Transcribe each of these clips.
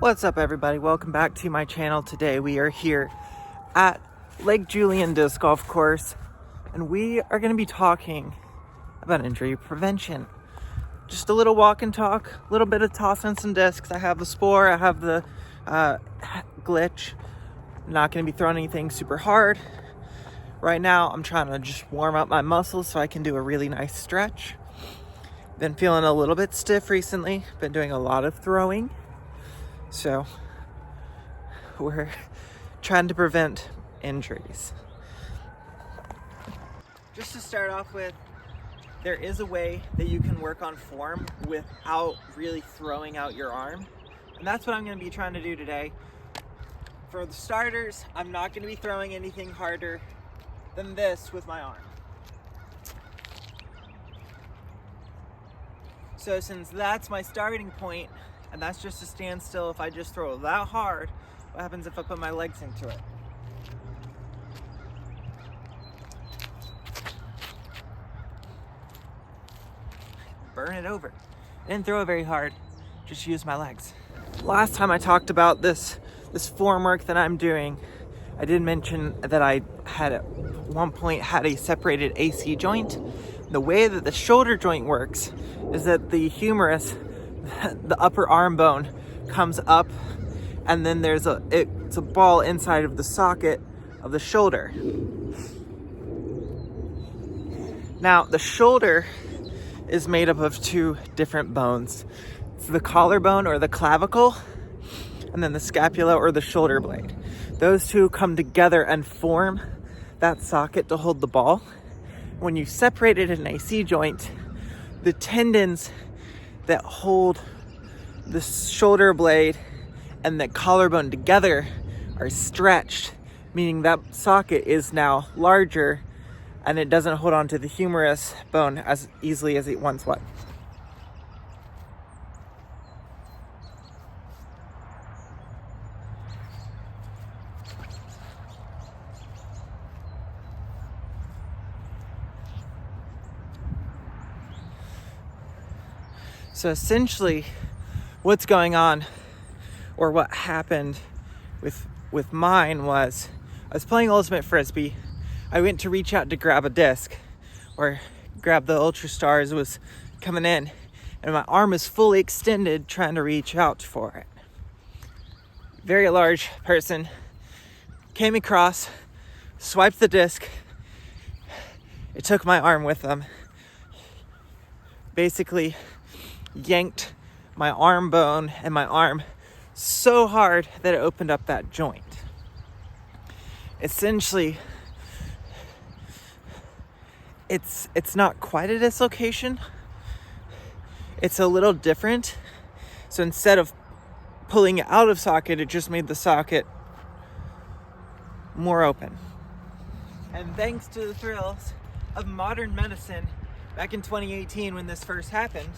What's up, everybody? Welcome back to my channel. Today we are here at Lake Julian Disc Golf Course, and we are going to be talking about injury prevention. Just a little walk and talk, a little bit of tossing some discs. I have the Spore, I have the Glitch. I'm not going to be throwing anything super hard. Right now, I'm trying to just warm up my muscles so I can do a really nice stretch. Been feeling a little bit stiff recently. Been doing a lot of throwing. So we're trying to prevent injuries. Just to start off with, there is a way that you can work on form without really throwing out your arm. And that's what I'm going to be trying to do today. For the starters, I'm not going to be throwing anything harder than this with my arm. So since that's my starting point, and that's just a standstill, if I just throw that hard, what happens if I put my legs into it? Burn it over. I didn't throw it very hard, just use my legs. Last time I talked about this form work that I'm doing, I did mention that I had at one point had a separated AC joint. The way that the shoulder joint works is that the humerus, the upper arm bone, comes up, and then it's a ball inside of the socket of the shoulder. Now, the shoulder is made up of two different bones. It's the collarbone or the clavicle, and then the scapula or the shoulder blade. Those two come together and form that socket to hold the ball. When you separate it in an AC joint, the tendons that hold the shoulder blade and the collarbone together are stretched, meaning that socket is now larger and it doesn't hold on to the humerus bone as easily as it once was. So essentially, what's going on, or what happened with mine was, I was playing Ultimate Frisbee. I went to reach out to grab a disc, or grab the Ultra Stars. It was coming in, and my arm was fully extended trying to reach out for it. Very large person came across, swiped the disc. It took my arm with them. Basically yanked my arm bone and my arm so hard that it opened up that joint. Essentially, it's not quite a dislocation. It's a little different. So instead of pulling it out of socket, it just made the socket more open. And thanks to the thrills of modern medicine, back in 2018 when this first happened,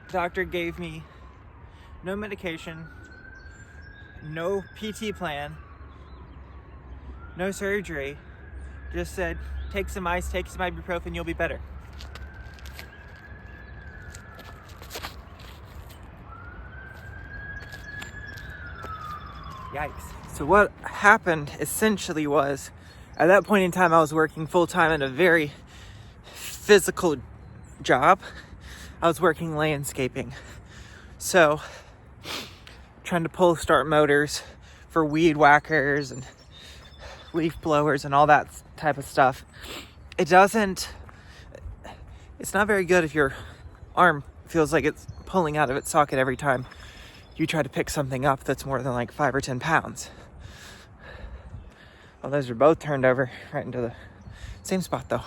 the doctor gave me no medication, no PT plan, no surgery. Just said, take some ice, take some ibuprofen, you'll be better. Yikes. So what happened essentially was, at that point in time, I was working full-time in a very physical job. I was working landscaping. So, trying to pull start motors for weed whackers and leaf blowers and all that type of stuff. It's not very good if your arm feels like it's pulling out of its socket every time you try to pick something up that's more than like 5 or 10 pounds. Well, those are both turned over right into the same spot though.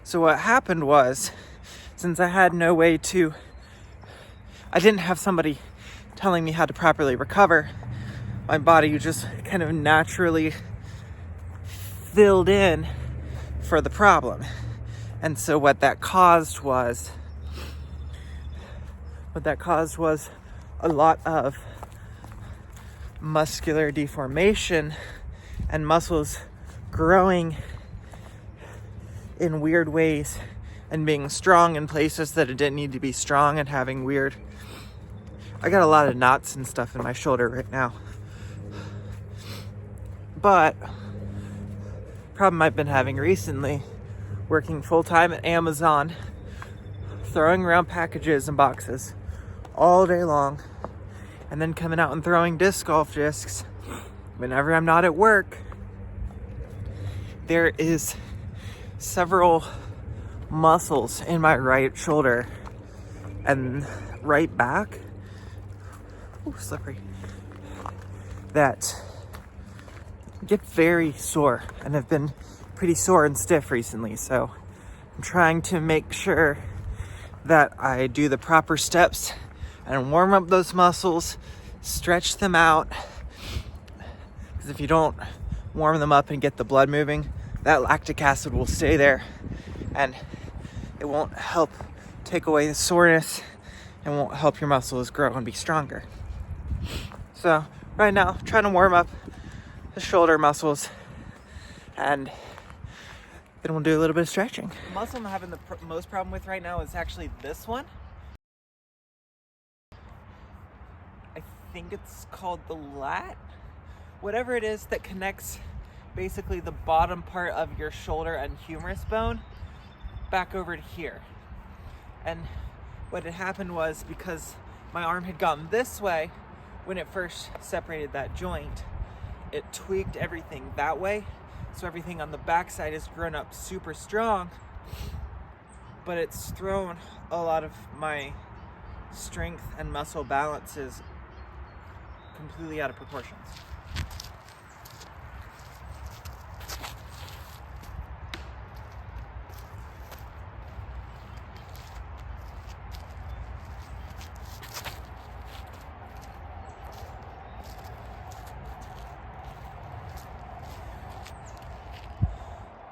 So what happened was, since I had no way to, I didn't have somebody telling me how to properly recover, my body just kind of naturally filled in for the problem. And so what that caused was What that caused was a lot of muscular deformation and muscles growing in weird ways and being strong in places that it didn't need to be strong, and having weird... I got a lot of knots and stuff in my shoulder right now. But problem I've been having recently, working full-time at Amazon, throwing around packages and boxes all day long, and then coming out and throwing disc golf discs whenever I'm not at work, there is several muscles in my right shoulder and right back, slippery, that get very sore and have been pretty sore and stiff recently. So I'm trying to make sure that I do the proper steps and warm up those muscles, stretch them out, because if you don't warm them up and get the blood moving, that lactic acid will stay there and it won't help take away the soreness and won't help your muscles grow and be stronger. So right now, I'm trying to warm up the shoulder muscles, and then we'll do a little bit of stretching. The muscle I'm having the most problem with right now is actually this one. I think it's called the lat. Whatever it is that connects basically the bottom part of your shoulder and humerus bone back over to here. And what had happened was, because my arm had gone this way when it first separated that joint, it tweaked everything that way. So everything on the backside has grown up super strong, but it's thrown a lot of my strength and muscle balances completely out of proportions.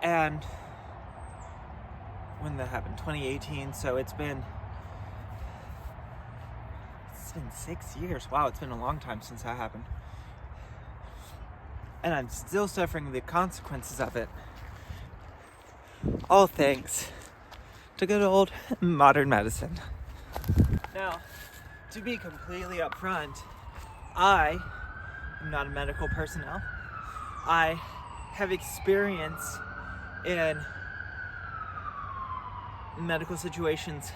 And when that happened, 2018, so it's been 6 years. Wow, it's been a long time since that happened. And I'm still suffering the consequences of it. All thanks to good old modern medicine. Now, to be completely upfront, I am not a medical personnel. I have experience in medical situations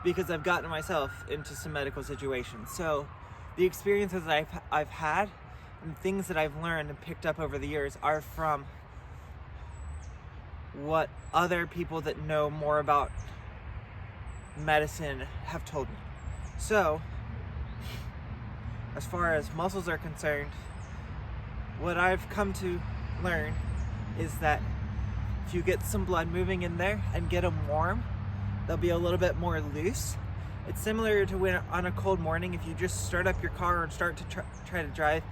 because I've gotten myself into some medical situations. So the experiences I've had and things that I've learned and picked up over the years are from what other people that know more about medicine have told me. So as far as muscles are concerned, what I've come to learn is that if you get some blood moving in there and get them warm, they'll be a little bit more loose. It's similar to when on a cold morning, if you just start up your car and start to try to drive,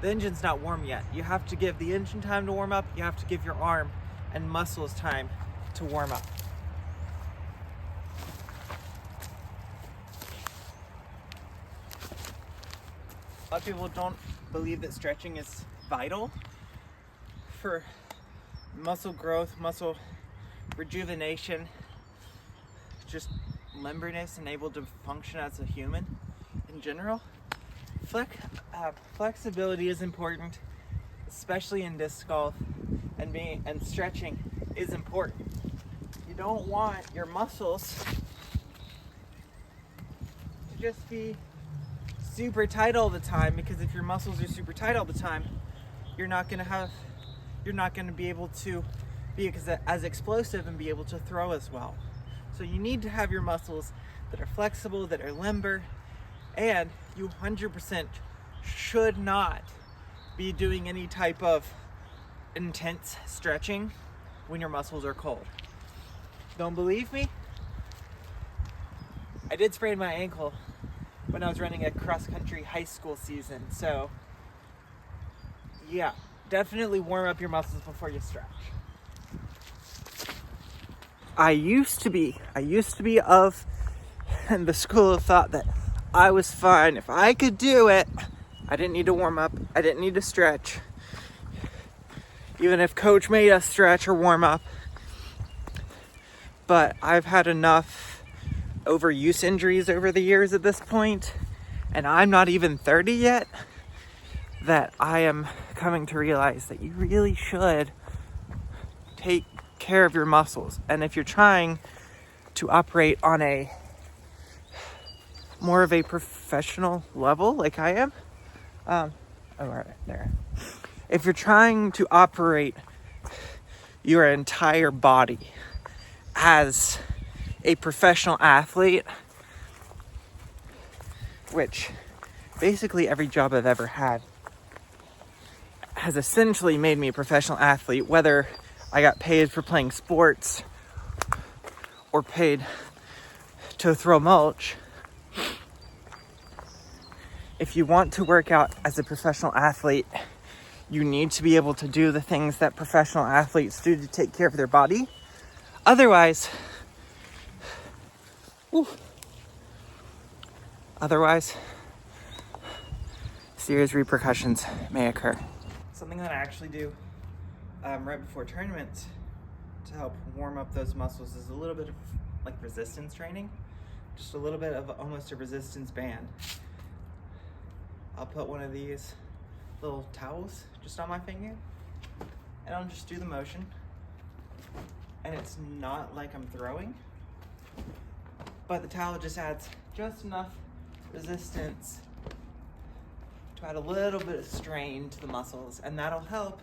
the engine's not warm yet. You have to give the engine time to warm up. You have to give your arm and muscles time to warm up. A lot of people don't believe that stretching is vital for muscle growth, muscle rejuvenation, just limberness and able to function as a human in general. Flexibility is important, especially in disc golf, and stretching is important. You don't want your muscles to just be super tight all the time, because if your muscles are super tight all the time, you're not going to be able to be as explosive and be able to throw as well. So you need to have your muscles that are flexible, that are limber, and you 100% should not be doing any type of intense stretching when your muscles are cold. Don't believe me? I did sprain my ankle when I was running a cross-country high school season, so yeah, definitely warm up your muscles before you stretch. I used to be of the school of thought that I was fine. If I could do it, I didn't need to warm up. I didn't need to stretch. Even if coach made us stretch or warm up. But I've had enough overuse injuries over the years at this point, and I'm not even 30 yet, that I am coming to realize that you really should take care of your muscles. And if you're trying to operate on a more of a professional level like I am, right there. If you're trying to operate your entire body as a professional athlete, which basically every job I've ever had has essentially made me a professional athlete, whether I got paid for playing sports or paid to throw mulch. If you want to work out as a professional athlete, you need to be able to do the things that professional athletes do to take care of their body. Otherwise, serious repercussions may occur. Something that I actually do right before tournaments to help warm up those muscles is a little bit of like resistance training. Just a little bit of almost a resistance band. I'll put one of these little towels just on my finger, and I'll just do the motion. And it's not like I'm throwing, but the towel just adds just enough resistance to add a little bit of strain to the muscles, and that'll help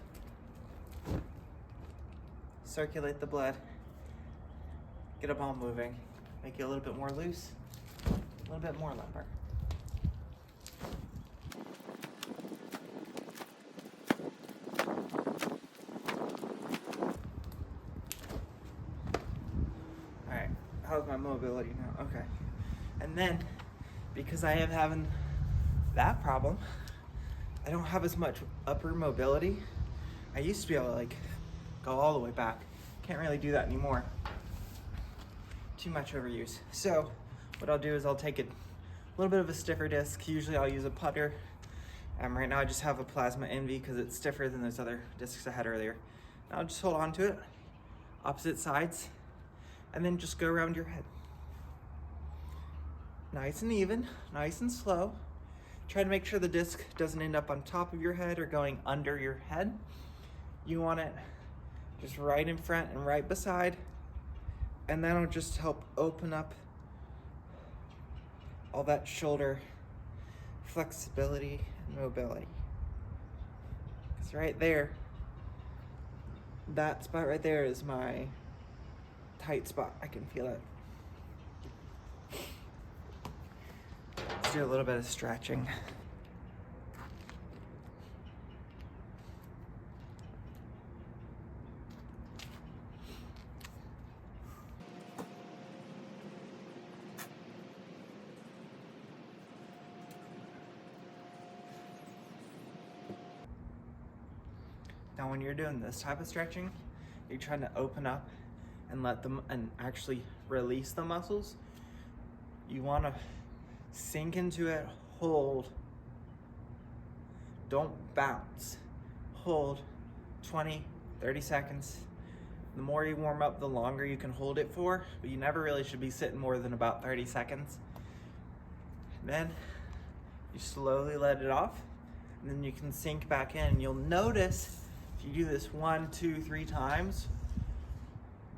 circulate the blood, get them all moving, make you a little bit more loose, a little bit more limber. Alright, how's my mobility now? Okay. And then, because I am having that problem, I don't have as much upper mobility. I used to be able to like go all the way back. Can't really do that anymore. Too much overuse. So what I'll do is I'll take a little bit of a stiffer disc. Usually I'll use a putter. Right now I just have a Plasma Envy because it's stiffer than those other discs I had earlier. And I'll just hold on to it, opposite sides, and then just go around your head. Nice and even, nice and slow. Try to make sure the disc doesn't end up on top of your head or going under your head. You want it just right in front and right beside, and that'll just help open up all that shoulder flexibility and mobility. Because right there, that spot right there is my tight spot. I can feel it. Let's do a little bit of stretching. Now when you're doing this type of stretching, you're trying to open up and let them and actually release the muscles. You want to sink into it, hold. Don't bounce. Hold 20, 30 seconds. The more you warm up, the longer you can hold it for, but you never really should be sitting more than about 30 seconds. Then you slowly let it off, and then you can sink back in. You'll notice if you do this 1, 2, 3 times,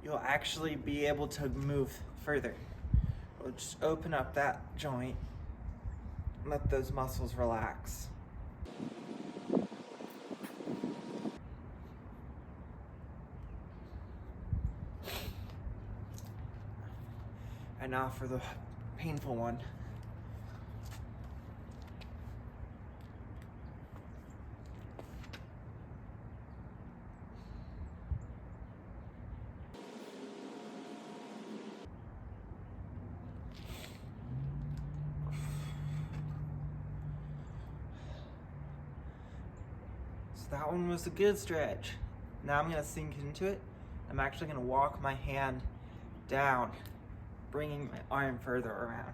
you'll actually be able to move further. Or just open up that joint and let those muscles relax. And now for the painful one. That one was a good stretch. Now I'm gonna sink into it. I'm actually gonna walk my hand down, bringing my arm further around.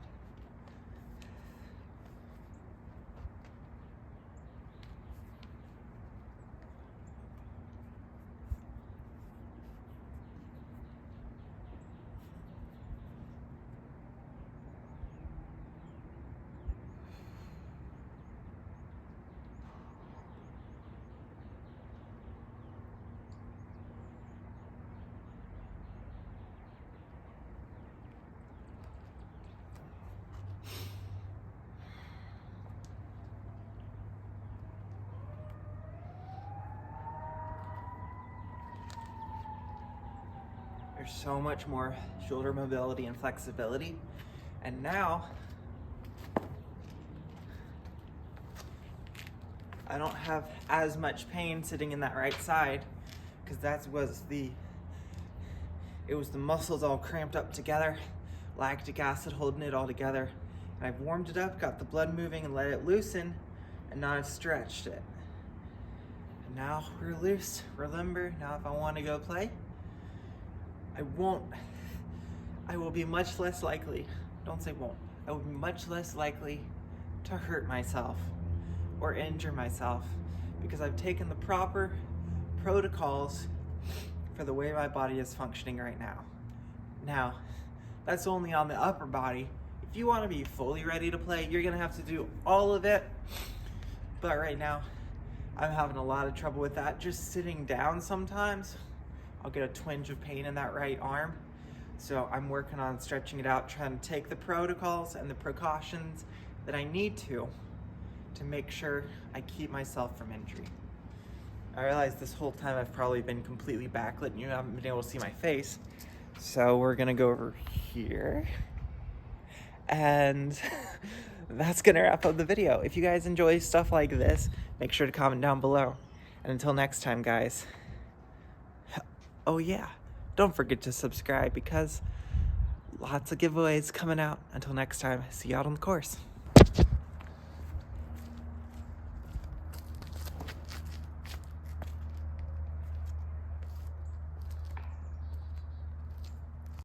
There's so much more shoulder mobility and flexibility. And now I don't have as much pain sitting in that right side, because it was the muscles all cramped up together, lactic acid holding it all together. And I've warmed it up, got the blood moving and let it loosen, and now I've stretched it. And now we're loose, we're limber. Now if I want to go play, I will be much less likely, don't say won't, I will be much less likely to hurt myself or injure myself, because I've taken the proper protocols for the way my body is functioning right now. Now, that's only on the upper body. If you want to be fully ready to play, you're gonna have to do all of it. But right now, I'm having a lot of trouble with that. Just sitting down sometimes, I'll get a twinge of pain in that right arm. So I'm working on stretching it out, trying to take the protocols and the precautions that I need to make sure I keep myself from injury. I realize this whole time I've probably been completely backlit and you haven't been able to see my face. So we're gonna go over here, and that's gonna wrap up the video. If you guys enjoy stuff like this, make sure to comment down below. And until next time, guys, oh yeah, don't forget to subscribe, because lots of giveaways coming out. Until next time, see you out on the course.